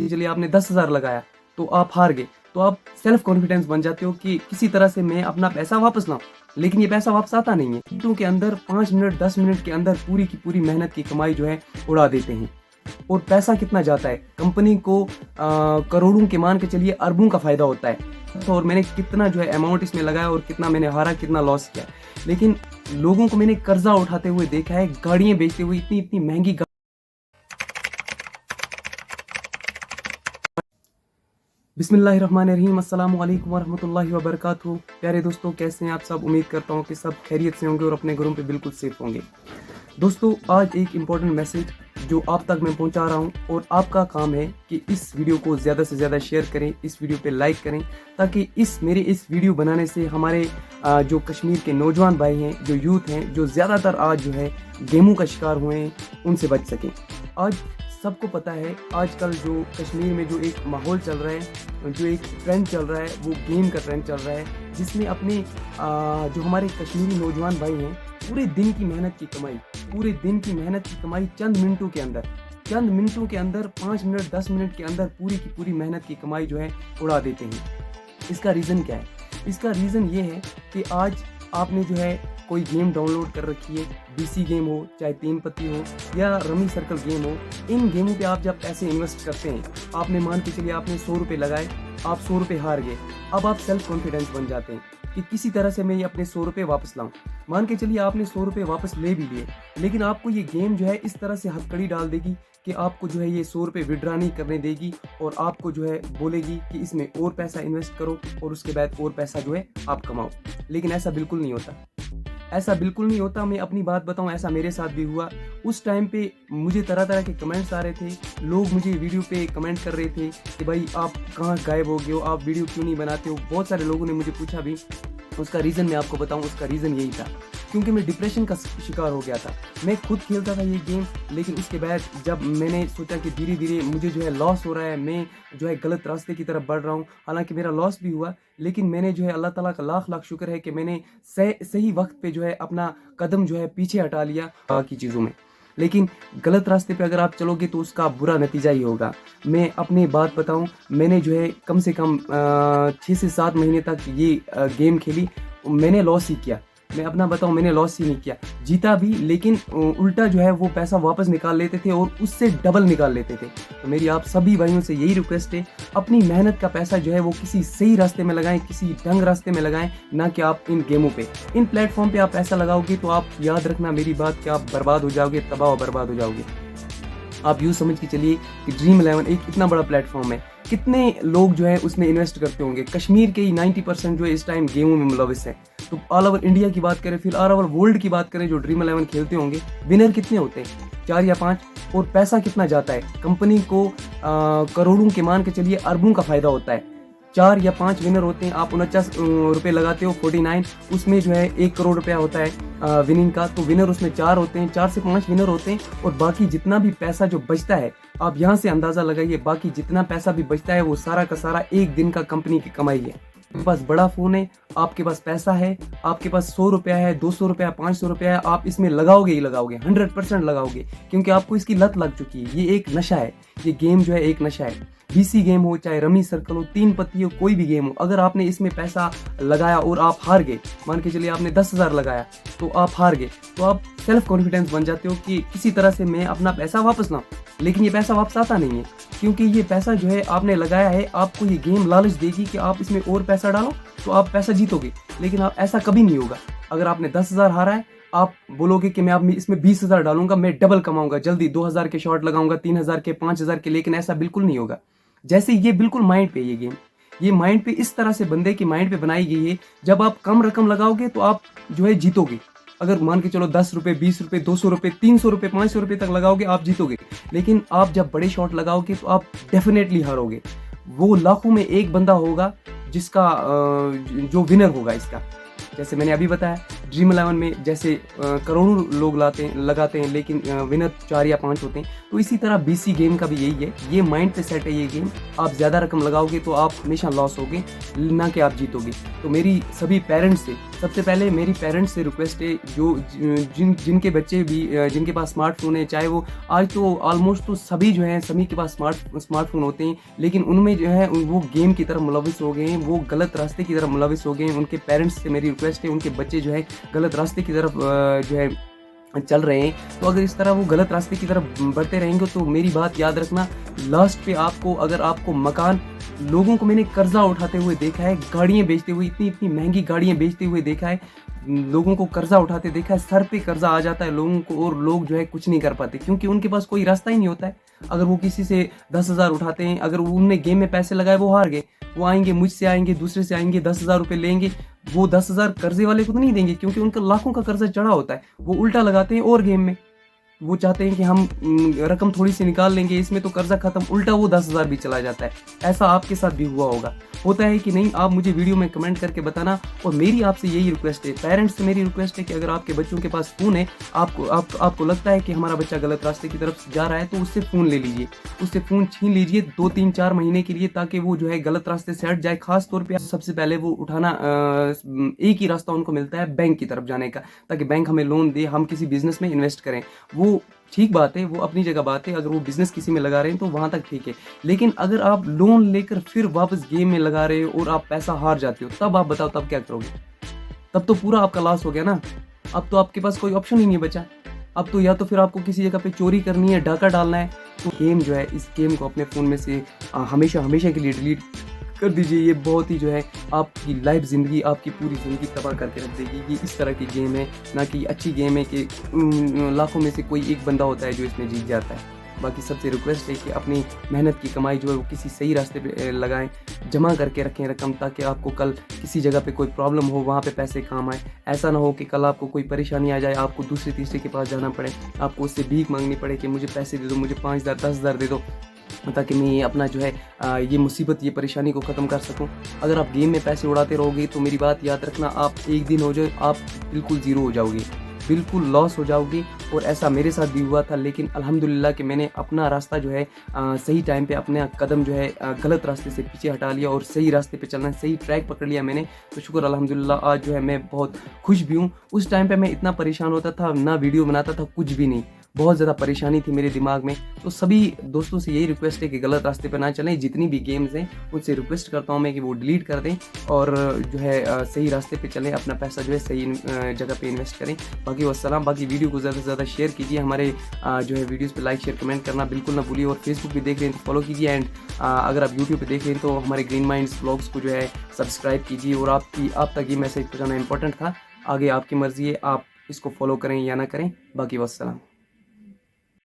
चलिए आपने 10,000 लगाया तो आप हार गए, तो आप सेल्फ कॉन्फिडेंस बन जाते हो कि किसी तरह से मैं अपना पैसा वापस लाऊं। लेकिन ये पैसा वापस आता नहीं है। मिनटों के अंदर 5 मिनट 10 मिनट के अंदर पूरी की पूरी मेहनत की कमाई जो है उड़ा देते हैं। और पैसा कितना जाता है कंपनी को, करोड़ों के मान के चलिए अरबों का फायदा होता है। तो और मैंने कितना जो है अमाउंट इसमें लगाया और कितना मैंने हारा, कितना लॉस किया। लेकिन लोगों को मैंने कर्जा उठाते हुए देखा है, गाड़ियां बेचते हुए, इतनी इतनी महंगी। बिस्मिल्लाहिर्रहमानिर्रहीम, अस्सलामु अलैकुम वरहमतुल्लाहि वबरकातुहू। प्यारे दोस्तों, कैसे हैं आप सब? उम्मीद करता हूँ कि सब खैरियत से होंगे और अपने घरों पे बिल्कुल सेफ होंगे। दोस्तों, आज एक इम्पॉर्टेंट मैसेज जो आप तक मैं पहुंचा रहा हूं, और आपका काम है कि इस वीडियो को ज़्यादा से ज़्यादा शेयर करें, इस वीडियो पे लाइक करें, ताकि मेरे इस वीडियो बनाने से हमारे जो कश्मीर के नौजवान भाई हैं, जो यूथ हैं, जो ज़्यादातर आज जो है गेमों का शिकार हुए हैं, उनसे बच सकें। आज सबको पता है आजकल जो कश्मीर में जो एक माहौल चल रहा है, जो एक ट्रेंड चल रहा है, वो गेम का ट्रेंड चल रहा है, जिसमें अपने जो हमारे कश्मीरी नौजवान भाई हैं, पूरे दिन की मेहनत की कमाई, पूरे दिन की मेहनत की कमाई चंद मिनटों के अंदर 5 मिनट 10 मिनट के अंदर पूरी की पूरी मेहनत की कमाई जो है उड़ा देते हैं। इसका रीज़न क्या है? इसका रीज़न ये है कि आज आपने जो है कोई गेम डाउनलोड कर रखी है, बीसी गेम हो, चाहे 3 पत्ती हो या रमी सर्कल गेम हो। इन गेमों पे आप जब पैसे इन्वेस्ट करते हैं, आपने मान के चलिए आपने 100 रुपये लगाए, आप 100 रुपये हार गए। अब आप सेल्फ कॉन्फिडेंस बन जाते हैं कि किसी तरह से मैं ये अपने 100 रुपये वापस लाऊं। मान के चलिए आपने 100 रुपये वापस ले भी लिए, लेकिन आपको ये गेम जो है इस तरह से हथकड़ी डाल देगी कि आपको जो है ये 100 रुपये विड्रा नहीं करने देगी, और आपको जो है बोलेगी कि इसमें और पैसा इन्वेस्ट करो और उसके बाद और पैसा जो है आप कमाओ। लेकिन ऐसा बिल्कुल नहीं होता, ऐसा बिल्कुल नहीं होता। मैं अपनी बात बताऊं, ऐसा मेरे साथ भी हुआ। उस टाइम पे मुझे तरह तरह के कमेंट्स आ रहे थे, लोग मुझे वीडियो पे कमेंट कर रहे थे कि भाई आप कहाँ गायब हो गए हो, आप वीडियो क्यों नहीं बनाते हो। बहुत सारे लोगों ने मुझे पूछा भी। उसका रीज़न मैं आपको बताऊं, उसका रीज़न यही था क्योंकि मैं डिप्रेशन का शिकार हो गया था। मैं खुद खेलता था ये गेम, लेकिन उसके बाद जब मैंने सोचा कि धीरे धीरे मुझे जो है लॉस हो रहा है, मैं जो है गलत रास्ते की तरफ बढ़ रहा हूँ। हालांकि मेरा लॉस भी हुआ, लेकिन मैंने जो है अल्लाह ताला का लाख लाख शुक्र है कि मैंने सही वक्त पे जो है अपना कदम जो है पीछे हटा लिया बाकी चीज़ों में। लेकिन गलत रास्ते पे अगर आप चलोगे तो उसका बुरा नतीजा ही होगा। मैं अपनी बात बताऊं, मैंने जो है कम से कम 6 से 7 महीने तक ये गेम खेली। मैंने लॉस ही किया। मैं अपना बताऊं, मैंने लॉस ही नहीं किया, जीता भी, लेकिन उल्टा जो है वो पैसा वापस निकाल लेते थे और उससे डबल निकाल लेते थे। तो मेरी आप सभी भाइयों से यही रिक्वेस्ट है, अपनी मेहनत का पैसा जो है वो किसी सही रास्ते में लगाएं, किसी ढंग रास्ते में लगाएं, ना कि आप इन गेमों पे, इन प्लेटफॉर्म पे आप पैसा लगाओगे तो आप याद रखना मेरी बात कि आप बर्बाद हो जाओगे, तबाह और बर्बाद हो जाओगे। आप यूँ समझ के चलिए कि ड्रीम 11 एक इतना बड़ा प्लेटफॉर्म है, कितने लोग जो है उसमें इन्वेस्ट करते होंगे। कश्मीर के ही 90% जो है इस टाइम गेमों में मुलविस है। तो ऑल ओवर इंडिया की बात करें, फिर ऑल ओवर वर्ल्ड की बात करें, जो ड्रीम 11 खेलते होंगे, विनर कितने होते हैं? 4 या 5। और पैसा कितना जाता है कंपनी को? करोड़ों के मान के चलिए अरबों का फायदा होता है। 4 या 5 विनर होते हैं। आप 49 रुपये लगाते हो, 49, उसमें जो है 1 करोड़ रुपया होता है विनिंग का। तो विनर उसमें 4 होते हैं, 4 से 5 विनर होते हैं। और बाकी जितना भी पैसा जो बचता है, आप यहाँ से अंदाज़ा लगाइए, बाकी जितना पैसा भी बचता है वो सारा का सारा एक दिन का कंपनी की कमाई है। आपके पास बड़ा फ़ोन है, आपके पास पैसा है, आपके पास 100 रुपया है, 200 रुपया, 500 रुपया है, आप इसमें लगाओगे ही लगाओगे, 100% लगाओगे, क्योंकि आपको इसकी लत लग चुकी है। ये एक नशा है, ये गेम जो है एक नशा है। बीसी गेम हो, चाहे रमी सर्कल हो, 3 पत्ती हो, कोई भी गेम हो, अगर आपने इसमें पैसा लगाया और आप हार गए, मान के चलिए आपने 10,000 लगाया तो आप हार गए, तो आप सेल्फ कॉन्फिडेंस बन जाते हो कि किसी तरह से मैं अपना पैसा वापस लाऊं। लेकिन ये पैसा वापस आता नहीं है, क्योंकि ये पैसा जो है आपने लगाया है, आपको ये गेम लालच देगी कि आप इसमें और पैसा डालो तो आप पैसा जीतोगे। लेकिन आप ऐसा कभी नहीं होगा। अगर आपने 10,000 हारा है, आप बोलोगे कि मैं अब इसमें 20,000 डालूंगा, मैं डबल कमाऊंगा, जल्दी 2,000 के शॉट लगाऊंगा, 3,000 के, 5,000 के। लेकिन ऐसा बिल्कुल नहीं होगा। जैसे ये बिल्कुल माइंड पे, ये गेम, ये माइंड पे इस तरह से बंदे की माइंड पे बनाई गई है, जब आप कम रकम लगाओगे तो आप जो है जीतोगे। अगर मान के चलो 10 रुपये, 20 रुपये, 200 रुपये, 300 रुपये, 500 रुपये तक लगाओगे, आप जीतोगे। लेकिन आप जब बड़े शॉट लगाओगे तो आप डेफिनेटली हारोगे। वो लाखों में एक बंदा होगा जिसका जो विनर होगा इसका। जैसे मैंने अभी बताया, ड्रीम 11 में जैसे करोड़ों लोग लगाते हैं लेकिन विनर 4 या 5 होते हैं। तो इसी तरह BC गेम का भी यही है, ये माइंड पे सेट है ये गेम। आप ज़्यादा रकम लगाओगे तो आप हमेशा लॉस होगे, ना कि आप जीतोगे। तो मेरी सभी पेरेंट्स से, सबसे पहले मेरी पेरेंट्स से रिक्वेस्ट है, जो जिनके बच्चे भी जिनके पास स्मार्टफोन है, चाहे वो आज तो ऑलमोस्ट तो सभी जो है सभी के पास स्मार्टफोन होते हैं, लेकिन उनमें जो है वो गेम की तरफ मुलविस हो गए हैं, वो गलत रास्ते की तरफ मुलविस हो गए हैं। उनके पेरेंट्स से मेरी रिक्वेस्ट है, उनके बच्चे जो है गलत रास्ते की तरफ जो है चल रहे हैं, तो अगर इस तरह वो गलत रास्ते की तरफ बढ़ते रहेंगे तो मेरी बात याद रखना, लास्ट पे आपको, अगर आपको मकान, लोगों को मैंने कर्जा उठाते हुए देखा है, गाड़ियाँ बेचते हुए, इतनी इतनी महंगी गाड़ियाँ बेचते हुए देखा है, लोगों को कर्जा उठाते देखा है, सर पे कर्जा आ जाता है लोगों को और लोग जो है कुछ नहीं कर पाते क्योंकि उनके पास कोई रास्ता ही नहीं होता है। अगर वो किसी से 10,000 उठाते हैं, अगर उनने गेम में पैसे लगाए, वो हार गए, वो आएंगे, मुझसे आएंगे, दूसरे से आएंगे, 10,000 रुपये लेंगे, वो 10,000 कर्जे वाले को तो नहीं देंगे क्योंकि उनका लाखों का कर्जा चढ़ा होता है, वो उल्टा लगाते हैं और गेम में वो चाहते हैं कि हम रकम थोड़ी सी निकाल लेंगे, इसमें तो कर्जा खत्म, उल्टा वो 10,000 भी चला जाता है। ऐसा आपके साथ भी हुआ होता है कि नहीं? आप मुझे वीडियो में कमेंट करके बताना। और मेरी आपसे यही रिक्वेस्ट है, पेरेंट्स से मेरी रिक्वेस्ट है कि अगर आपके बच्चों के पास फ़ोन है, आपको लगता है कि हमारा बच्चा गलत रास्ते की तरफ जा रहा है, तो उससे फ़ोन ले लीजिए, उससे फ़ोन छीन लीजिए 2, 3, 4 महीने के लिए, ताकि वो जो है गलत रास्ते से हट जाए। खास तौर पर सबसे पहले वो उठाना एक ही रास्ता उनको मिलता है, बैंक की तरफ जाने का, ताकि बैंक हमें लोन दे, हम किसी बिजनेस में इन्वेस्ट करें। वो ठीक बात है, वो अपनी जगह बात है, अगर वो बिजनेस किसी में लगा रहे हैं तो वहाँ तक ठीक है, लेकिन अगर आप लोन लेकर फिर वापस गेम में लगा रहे हो और आप पैसा हार जाते हो, तब आप बताओ तब क्या करोगे? तब तो पूरा आपका लॉस हो गया ना। अब तो आपके पास कोई ऑप्शन ही नहीं बचा। अब तो या तो फिर आपको किसी जगह पे चोरी करनी है, डाका डालना है। तो गेम जो है, इस गेम को अपने फ़ोन में से हमेशा हमेशा के लिए डिलीट कर दीजिए। ये बहुत ही जो है आपकी लाइफ ज़िंदगी, आपकी पूरी ज़िंदगी तबाह करके रख देगी। ये इस तरह की गेम है, ना कि अच्छी गेम है कि लाखों में से कोई एक बंदा होता है जो इसमें जीत जाता है। बाकी सबसे रिक्वेस्ट है कि अपनी मेहनत की कमाई जो है वो किसी सही रास्ते पे लगाएं, जमा करके रखें रकम, ताकि आपको कल किसी जगह पे कोई प्रॉब्लम हो, वहाँ पे पैसे काम आए। ऐसा ना हो कि कल आपको कोई परेशानी आ जाए, आपको दूसरे तीसरे के पास जाना पड़े, आपको उससे भीख मांगनी पड़े कि मुझे पैसे दे दो, मुझे 5,000 10,000 दे दो, ताकि मैं अपना जो है ये मुसीबत, ये परेशानी को ख़त्म कर सकूं। अगर आप गेम में पैसे उड़ाते रहोगे तो मेरी बात याद रखना, आप एक दिन हो जाए आप बिल्कुल ज़ीरो हो जाओगे, बिल्कुल लॉस हो जाओगे। और ऐसा मेरे साथ भी हुआ था, लेकिन अल्हम्दुलिल्लाह कि मैंने अपना रास्ता जो है सही टाइम पे, अपना कदम जो है गलत रास्ते से पीछे हटा लिया और सही रास्ते पे चलना, सही ट्रैक पकड़ लिया मैंने। तो शुक्र अल्हम्दुलिल्लाह, आज जो है मैं बहुत खुश भी हूँ। उस टाइम पे मैं इतना परेशान होता था, ना वीडियो बनाता था, कुछ भी नहीं, बहुत ज़्यादा परेशानी थी मेरे दिमाग में। तो सभी दोस्तों से यही रिक्वेस्ट है कि गलत रास्ते पर ना चलें। जितनी भी गेम्स हैं उनसे रिक्वेस्ट करता हूँ मैं कि वो डिलीट कर दें और जो है सही रास्ते पे चलें, अपना पैसा जो है सही जगह पे इन्वेस्ट करें। बाकी वस्सलाम। बाकी वीडियो को ज़्यादा से ज़्यादा शेयर कीजिए, हमारे जो है वीडियोज़ पे लाइक शेयर कमेंट करना बिल्कुल ना भूलिए। और फेसबुक पे देख रहे हैं तो फॉलो कीजिए, एंड अगर आप यूट्यूब पे देख रहे हैं तो हमारे ग्रीन माइंड्स व्लॉग्स को जो है सब्सक्राइब कीजिए। और आप तक ये मैसेज पहुँचाना इंपॉर्टेंट था। आगे आपकी मर्ज़ी है, आप इसको फॉलो करें या ना करें। बाकी वस्सलाम।